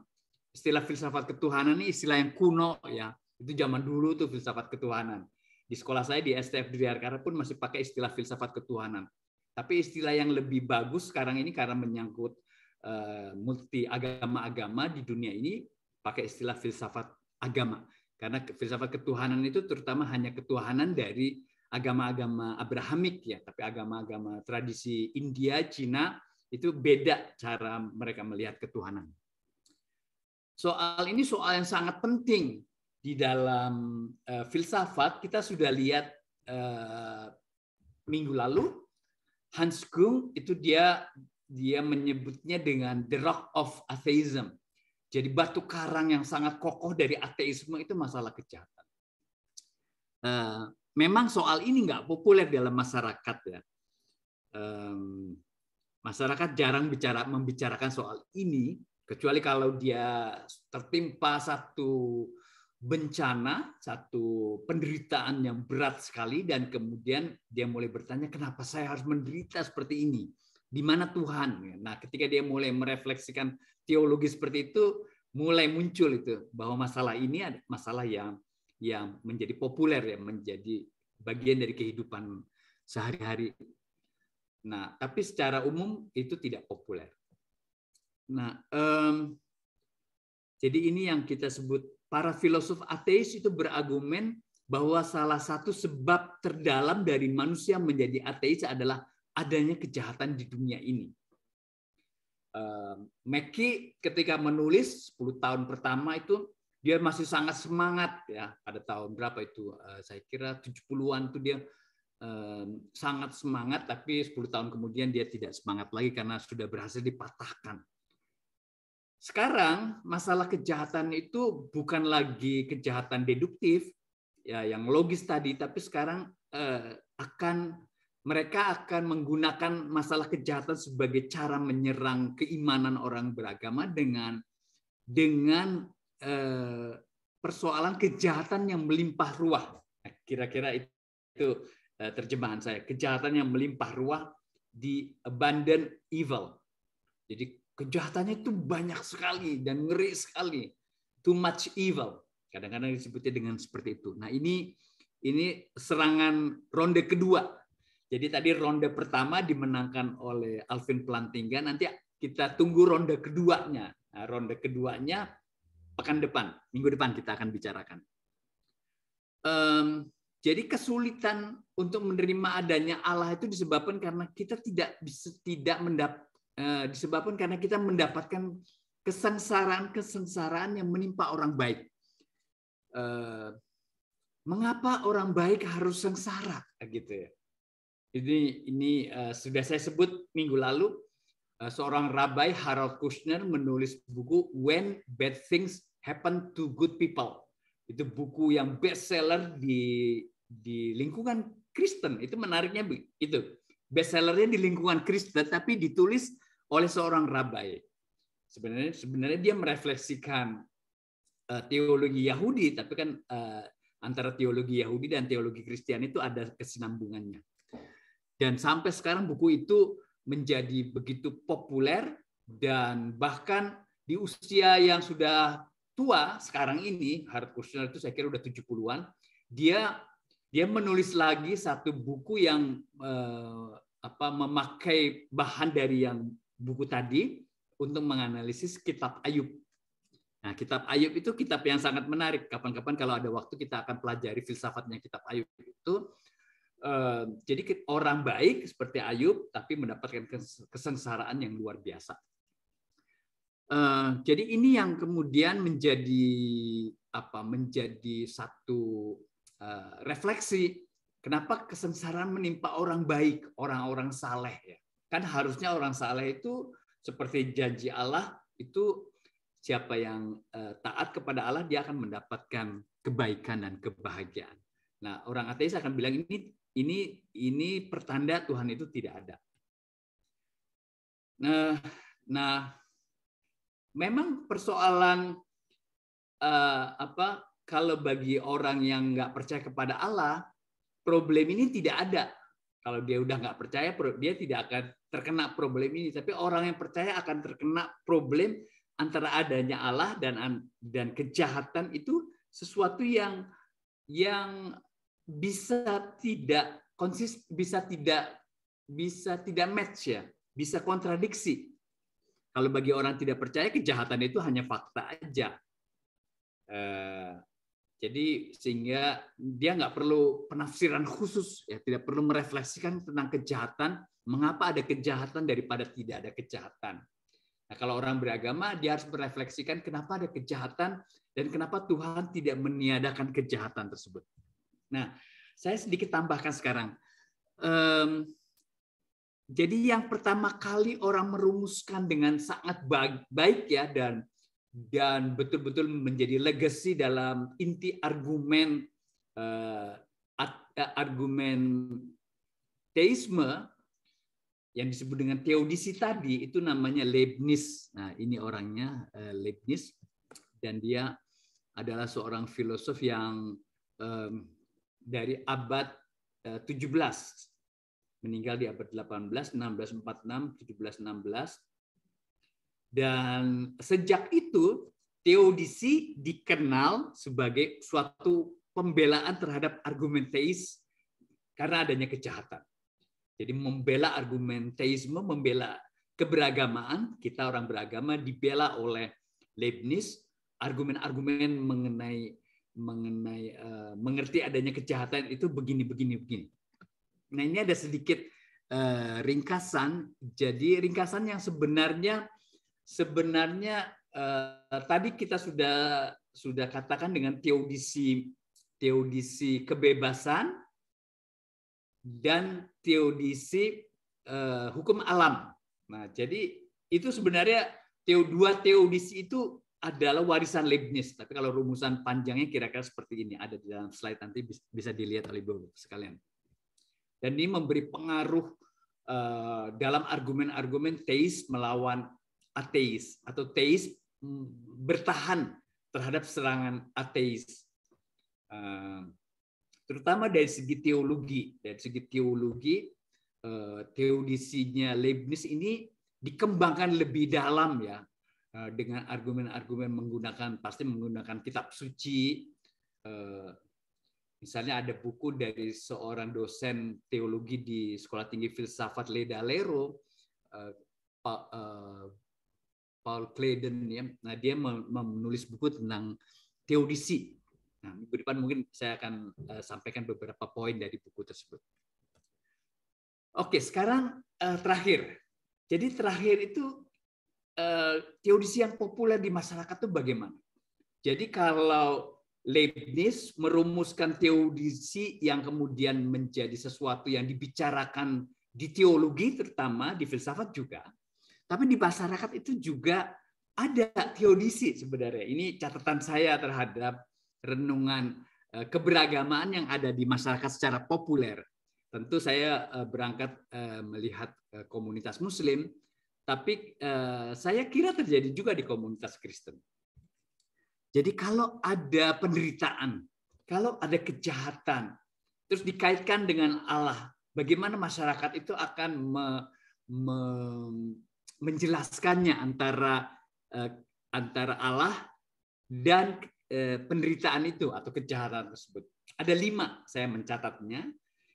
Istilah filsafat ketuhanan ini istilah yang kuno, ya. Itu zaman dulu tuh filsafat ketuhanan. Di sekolah saya di STF Driarkara pun masih pakai istilah filsafat ketuhanan. Tapi istilah yang lebih bagus sekarang ini karena menyangkut multi agama-agama di dunia ini, pakai istilah filsafat agama. Karena filsafat ketuhanan itu terutama hanya ketuhanan dari agama-agama Abrahamik ya, tapi agama-agama tradisi India, Cina itu beda cara mereka melihat ketuhanan. Soal ini soal yang sangat penting di dalam filsafat. Kita sudah lihat minggu lalu Hans Kung itu dia menyebutnya dengan the rock of atheism. Jadi batu karang yang sangat kokoh dari ateisme itu masalah kejahatan. Memang soal ini nggak populer dalam masyarakat ya. Masyarakat jarang membicarakan soal ini, kecuali kalau dia tertimpa satu bencana, satu penderitaan yang berat sekali, dan kemudian dia mulai bertanya, kenapa saya harus menderita seperti ini? Di mana Tuhan? Nah, ketika dia mulai merefleksikan teologi seperti itu, mulai muncul itu bahwa masalah ini ada masalah yang menjadi populer ya, menjadi bagian dari kehidupan sehari-hari. Nah, tapi secara umum itu tidak populer. Nah, jadi ini yang kita sebut para filosof ateis itu berargumen bahwa salah satu sebab terdalam dari manusia menjadi ateis adalah adanya kejahatan di dunia ini. Mackie ketika menulis 10 tahun pertama itu dia masih sangat semangat ya, pada tahun berapa itu saya kira 70-an itu dia sangat semangat, tapi 10 tahun kemudian dia tidak semangat lagi karena sudah berhasil dipatahkan. Sekarang masalah kejahatan itu bukan lagi kejahatan deduktif ya yang logis tadi, tapi sekarang mereka akan menggunakan masalah kejahatan sebagai cara menyerang keimanan orang beragama dengan persoalan kejahatan yang melimpah ruah. Kira-kira itu terjemahan saya. Kejahatan yang melimpah ruah, di abundant evil. Jadi kejahatannya itu banyak sekali dan ngeri sekali. Too much evil. Kadang-kadang disebutnya dengan seperti itu. Nah, ini serangan ronde kedua. Jadi tadi ronde pertama dimenangkan oleh Alvin Plantinga. Nanti kita tunggu ronde keduanya. Nah, ronde keduanya pekan depan, minggu depan kita akan bicarakan. Jadi kesulitan untuk menerima adanya Allah itu disebabkan karena kita disebabkan karena kita mendapatkan kesengsaraan yang menimpa orang baik. Mengapa orang baik harus sengsara gitu ya? Ini sudah saya sebut minggu lalu. Seorang rabai, Harold Kushner, menulis buku When Bad Things Happen to Good People. Itu buku yang bestseller di lingkungan Kristen. Itu menariknya itu. Bestsellernya di lingkungan Kristen, tapi ditulis oleh seorang rabai. Sebenarnya dia merefleksikan teologi Yahudi, tapi kan antara teologi Yahudi dan teologi Kristen itu ada kesinambungannya. Dan sampai sekarang buku itu menjadi begitu populer, dan bahkan di usia yang sudah tua sekarang ini, Harold Kushner itu saya kira udah 70-an, dia menulis lagi satu buku yang memakai bahan dari yang buku tadi untuk menganalisis kitab Ayub. Nah, kitab Ayub itu kitab yang sangat menarik. Kapan-kapan kalau ada waktu kita akan pelajari filsafatnya kitab Ayub itu. Jadi orang baik seperti Ayub, tapi mendapatkan kesengsaraan yang luar biasa. Jadi ini yang kemudian menjadi satu refleksi. Kenapa kesengsaraan menimpa orang baik, orang-orang saleh ya? Kan harusnya orang saleh itu seperti janji Allah itu, siapa yang taat kepada Allah dia akan mendapatkan kebaikan dan kebahagiaan. Nah, orang ateis akan bilang ini pertanda Tuhan itu tidak ada. Nah, memang persoalan kalau bagi orang yang nggak percaya kepada Allah, problem ini tidak ada. Kalau dia udah nggak percaya, dia tidak akan terkena problem ini. Tapi orang yang percaya akan terkena problem antara adanya Allah dan kejahatan itu sesuatu yang bisa tidak match ya, bisa kontradiksi. Kalau bagi orang tidak percaya, kejahatan itu hanya fakta aja. Jadi sehingga dia nggak perlu penafsiran khusus, ya tidak perlu merefleksikan tentang kejahatan, mengapa ada kejahatan daripada tidak ada kejahatan. Nah, kalau orang beragama dia harus merefleksikan kenapa ada kejahatan dan kenapa Tuhan tidak meniadakan kejahatan tersebut. Nah, saya sedikit tambahkan sekarang. Jadi yang pertama kali orang merumuskan dengan sangat baik ya dan betul-betul menjadi legacy dalam inti argumen teisme yang disebut dengan teodisi tadi itu namanya Leibniz. Nah, ini orangnya Leibniz dan dia adalah seorang filosof yang dari abad 17 meninggal di abad 18, 1646, 1716. Dan sejak itu teodisi dikenal sebagai suatu pembelaan terhadap argumen teis karena adanya kejahatan. Jadi membela argumen teisme, membela keberagamaan, kita orang beragama dibela oleh Leibniz, argumen-argumen mengenai mengerti adanya kejahatan itu begini. Nah, ini ada sedikit ringkasan. Jadi ringkasan yang sebenarnya tadi kita sudah katakan dengan teodisi kebebasan dan teodisi hukum alam. Nah, jadi itu sebenarnya dua teodisi itu adalah warisan Leibniz. Tapi kalau rumusan panjangnya kira-kira seperti ini, ada di dalam slide nanti bisa dilihat oleh Bapak sekalian. Dan ini memberi pengaruh dalam argumen-argumen teis melawan ateis atau teis bertahan terhadap serangan ateis. Terutama dari segi teologi. Dari segi teologi, teodisinya Leibniz ini dikembangkan lebih dalam ya, dengan argumen-argumen pasti menggunakan kitab suci. Misalnya ada buku dari seorang dosen teologi di Sekolah Tinggi Filsafat Ledalero, Paul Claydon ya. Nah, dia menulis buku tentang teodisi. Nah, minggu depan mungkin saya akan sampaikan beberapa poin dari buku tersebut. Oke, sekarang terakhir. Jadi terakhir itu teodisi yang populer di masyarakat itu bagaimana? Jadi kalau Leibniz merumuskan teodisi yang kemudian menjadi sesuatu yang dibicarakan di teologi, terutama di filsafat juga, tapi di masyarakat itu juga ada teodisi sebenarnya. Ini catatan saya terhadap renungan keberagamaan yang ada di masyarakat secara populer. Tentu saya berangkat melihat komunitas Muslim, tapi saya kira terjadi juga di komunitas Kristen. Jadi kalau ada penderitaan, kalau ada kejahatan, terus dikaitkan dengan Allah, bagaimana masyarakat itu akan menjelaskannya antara Allah dan penderitaan itu atau kejahatan tersebut. Ada 5 saya mencatatnya.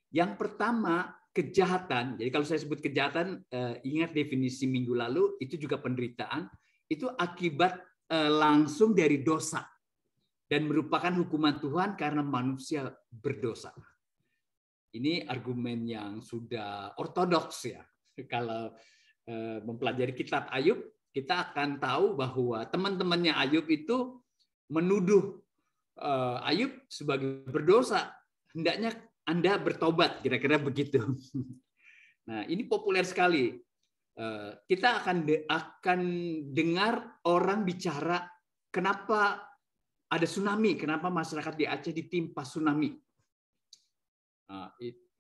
Yang pertama, kejahatan. Jadi kalau saya sebut kejahatan, ingat definisi minggu lalu, itu juga penderitaan. Itu akibat langsung dari dosa dan merupakan hukuman Tuhan karena manusia berdosa. Ini argumen yang sudah ortodoks ya. Kalau mempelajari kitab Ayub, kita akan tahu bahwa teman-temannya Ayub itu menuduh Ayub sebagai berdosa. Hendaknya Anda bertobat, kira-kira begitu. Nah, ini populer sekali. Kita akan dengar orang bicara kenapa ada tsunami, kenapa masyarakat di Aceh ditimpa tsunami.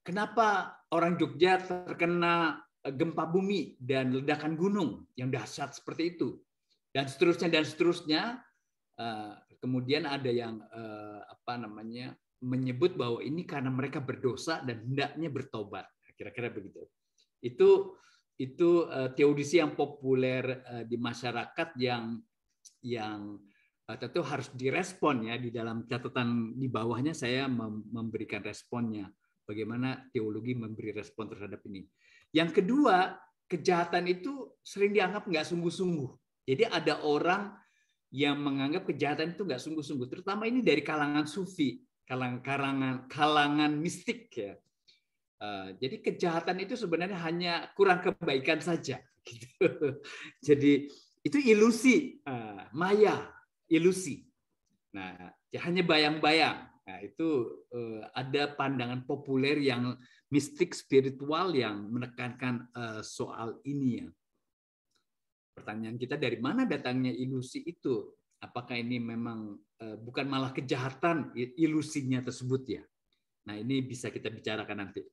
Kenapa orang Jogja terkena gempa bumi dan ledakan gunung yang dahsyat seperti itu, dan seterusnya. Kemudian ada yang menyebut bahwa ini karena mereka berdosa dan hendaknya bertobat, kira-kira begitu. Itu teodisi yang populer di masyarakat yang tentu harus direspon ya. Di dalam catatan di bawahnya saya memberikan responnya. Bagaimana teologi memberi respon terhadap ini. Yang kedua, kejahatan itu sering dianggap nggak sungguh-sungguh. Jadi ada orang yang menganggap kejahatan itu nggak sungguh-sungguh, terutama ini dari kalangan sufi, kalangan mistik ya. Jadi kejahatan itu sebenarnya hanya kurang kebaikan saja. Gitu. Jadi itu ilusi, maya, ilusi. Nah, hanya bayang-bayang. Nah, itu ada pandangan populer yang mistik spiritual yang menekankan soal ini ya. Pertanyaan kita, dari mana datangnya ilusi itu? Apakah ini memang bukan malah kejahatan ilusinya tersebut ya? Nah, ini bisa kita bicarakan nanti.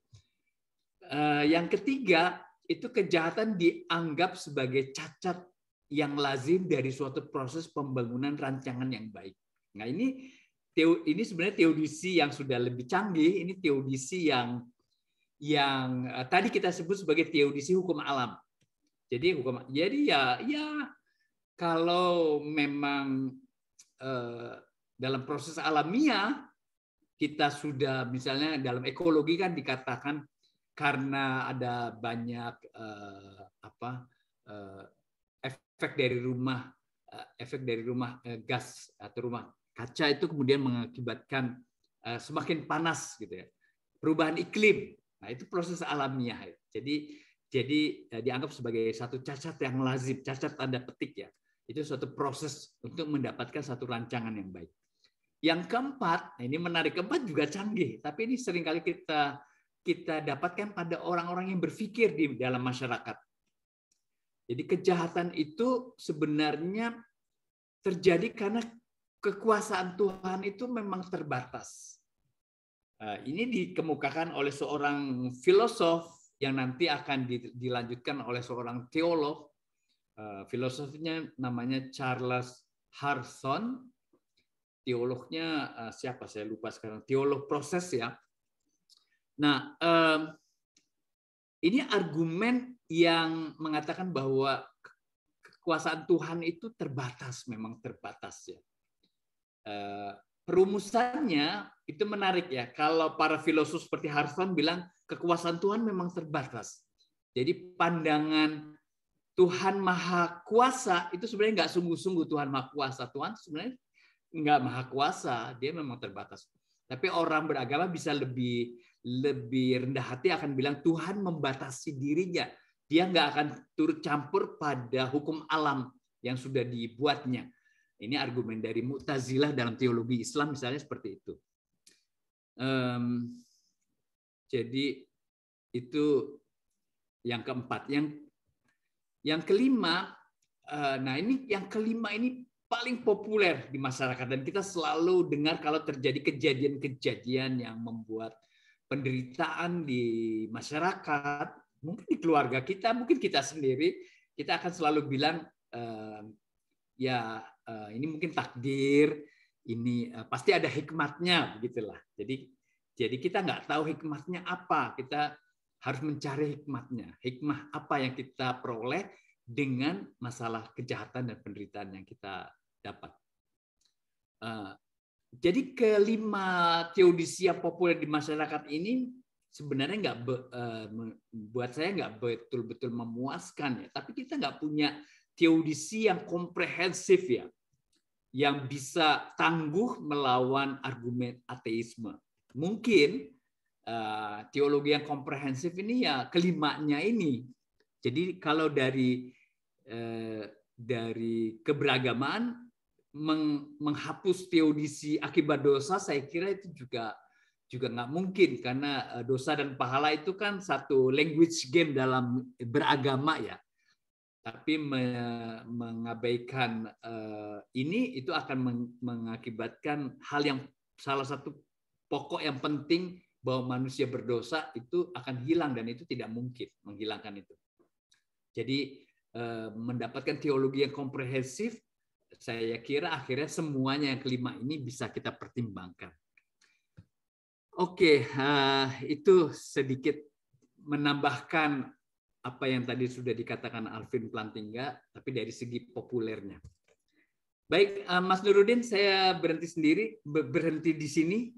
Yang ketiga, itu kejahatan dianggap sebagai cacat yang lazim dari suatu proses pembangunan rancangan yang baik. Nah, ini sebenarnya teodisi yang sudah lebih canggih. Ini teodisi yang tadi kita sebut sebagai teodisi hukum alam. Jadi ya kalau memang dalam proses alamiah kita sudah, misalnya dalam ekologi kan dikatakan karena ada banyak efek dari rumah gas atau rumah kaca itu kemudian mengakibatkan semakin panas gitu ya, perubahan iklim. Nah, itu proses alamiah. Jadi dianggap sebagai satu cacat yang lazim, cacat tanda petik ya. Itu suatu proses untuk mendapatkan satu rancangan yang baik. Yang keempat, ini menarik, keempat juga canggih, tapi ini seringkali kita dapatkan pada orang-orang yang berpikir di dalam masyarakat. Jadi kejahatan itu sebenarnya terjadi karena kekuasaan Tuhan itu memang terbatas. Ini dikemukakan oleh seorang filosof yang nanti akan dilanjutkan oleh seorang teolog. Filosofnya namanya Charles Harrison. Teolognya siapa? Saya lupa sekarang. Teolog proses ya. Nah, ini argumen yang mengatakan bahwa kekuasaan Tuhan itu terbatas, memang terbatas ya. Perumusannya itu menarik ya. Kalau para filosof seperti Harrison bilang kekuasaan Tuhan memang terbatas. Jadi pandangan Tuhan Maha Kuasa itu sebenarnya nggak sungguh-sungguh Tuhan Maha Kuasa. Tuhan sebenarnya nggak Maha Kuasa, dia memang terbatas. Tapi orang beragama bisa lebih rendah hati akan bilang Tuhan membatasi dirinya. Dia nggak akan turut campur pada hukum alam yang sudah dibuatnya. Ini argumen dari Mu'tazilah dalam teologi Islam misalnya seperti itu. Jadi itu yang keempat. Yang kelima, nah ini yang kelima ini paling populer di masyarakat dan kita selalu dengar kalau terjadi kejadian-kejadian yang membuat penderitaan di masyarakat, mungkin di keluarga kita, mungkin kita sendiri, kita akan selalu bilang ini mungkin takdir, ini pasti ada hikmatnya, begitulah. Jadi kita nggak tahu hikmatnya apa, kita harus mencari hikmatnya. Hikmah apa yang kita peroleh dengan masalah kejahatan dan penderitaan yang kita dapat. Jadi kelima teodisi yang populer di masyarakat ini sebenarnya buat saya nggak betul-betul memuaskan ya. Tapi kita nggak punya teodisi yang komprehensif ya, yang bisa tangguh melawan argumen ateisme. Mungkin teologi yang komprehensif ini ya kelimanya ini. Jadi kalau dari keberagaman menghapus teodisi akibat dosa, saya kira itu juga nggak mungkin, karena dosa dan pahala itu kan satu language game dalam beragama ya. Tapi mengabaikan ini itu akan mengakibatkan hal yang salah satu pokok yang penting, bahwa manusia berdosa itu akan hilang, dan itu tidak mungkin menghilangkan itu. Jadi mendapatkan teologi yang komprehensif, saya kira akhirnya semuanya yang kelima ini bisa kita pertimbangkan. Oke, itu sedikit menambahkan apa yang tadi sudah dikatakan Alvin Plantinga, tapi dari segi populernya. Baik, Mas Nurudin, saya berhenti di sini.